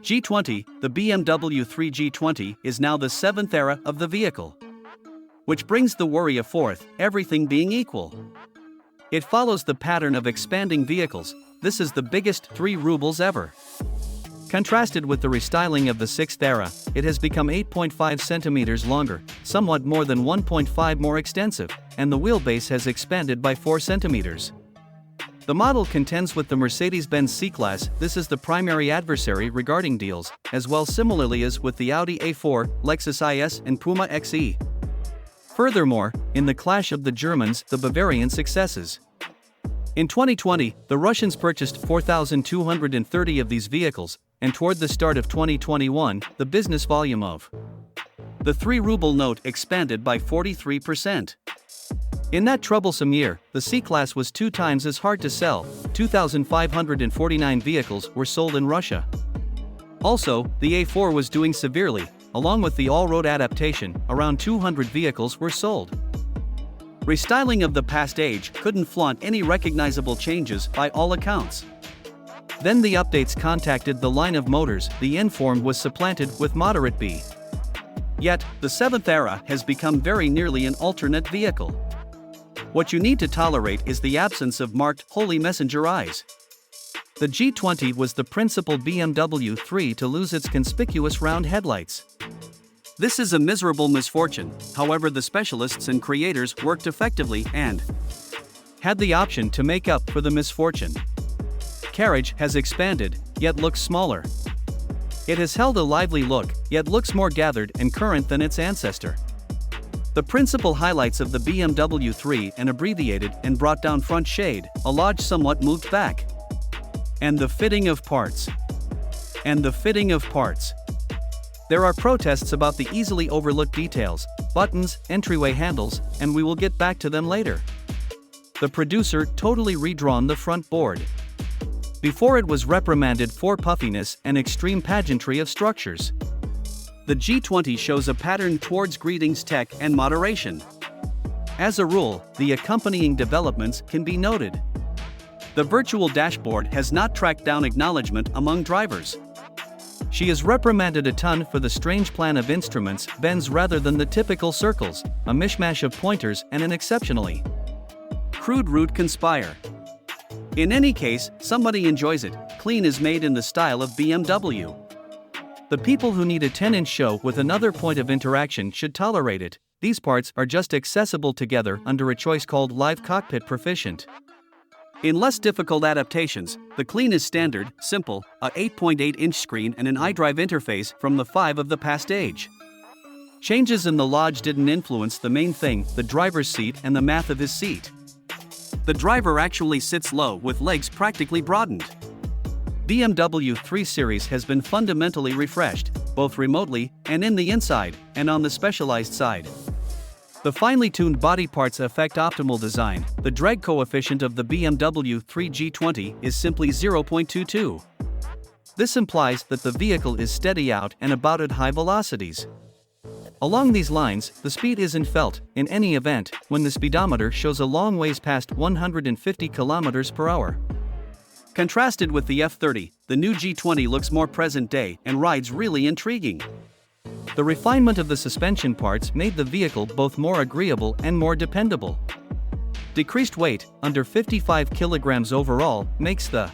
G20, the BMW 3 G20 is now the seventh era of the vehicle. Which brings the worry of fourth, everything being equal. It follows the pattern of expanding vehicles. This is the biggest 3 rubles ever. Contrasted with the restyling of the sixth era, it has become 8.5 centimeters longer, somewhat more than 1.5 more extensive, and the wheelbase has expanded by 4 centimeters. The model contends with the Mercedes-Benz C-Class. This is the primary adversary regarding deals, as well similarly as with the Audi A4, Lexus IS and Puma XE. Furthermore, in the clash of the Germans, the Bavarian successes. In 2020, the Russians purchased 4,230 of these vehicles, and toward the start of 2021, the business volume of the 3 ruble note expanded by 43%. In that troublesome year, the C-Class was 2 times as hard to sell. 2,549 vehicles were sold in Russia. Also, the A4 was doing severely. Along with the all-road adaptation, around 200 vehicles were sold. Restyling of the past age couldn't flaunt any recognizable changes by all accounts. Then the updates contacted the line of motors. The N-form was supplanted with moderate B. Yet, the 7th era has become very nearly an alternate vehicle. What you need to tolerate is the absence of marked Holy Messenger eyes. The G20 was the principal BMW 3 to lose its conspicuous round headlights. This is a miserable misfortune. However, the specialists and creators worked effectively and had the option to make up for the misfortune. Carriage has expanded, yet looks smaller. It has held a lively look, yet looks more gathered and current than its ancestor. The principal highlights of the BMW 3: an abbreviated and brought down front shade, a lodge somewhat moved back. And the fitting of parts. There are protests about the easily overlooked details, buttons, entryway handles, and we will get back to them later. The producer totally redrawn the front board. Before it was reprimanded for puffiness and extreme pageantry of structures. The G20 shows a pattern towards greetings tech and moderation. As a rule, the accompanying developments can be noted. The virtual dashboard has not tracked down acknowledgement among drivers. She is reprimanded a ton for the strange plan of instruments, bends rather than the typical circles, a mishmash of pointers and an exceptionally crude route conspire. In any case, somebody enjoys it. Clean is made in the style of BMW. The people who need a 10-inch show with another point of interaction should tolerate it. These parts are just accessible together under a choice called Live Cockpit Proficient. In less difficult adaptations, the Clean is standard, simple, a 8.8-inch screen and an iDrive interface from the 5 of the past age. Changes in the lodge didn't influence the main thing, the driver's seat and the math of his seat. The driver actually sits low with legs practically broadened. BMW 3 Series has been fundamentally refreshed, both remotely and in the inside, and on the specialized side. The finely tuned body parts affect optimal design. The drag coefficient of the BMW 3 G20 is simply 0.22. This implies that the vehicle is steady out and about at high velocities. Along these lines, the speed isn't felt, in any event, when the speedometer shows a long ways past 150 km per hour. Contrasted with the F30, the new G20 looks more present-day and rides really intriguing. The refinement of the suspension parts made the vehicle both more agreeable and more dependable. Decreased weight, under 55 kilograms overall, makes the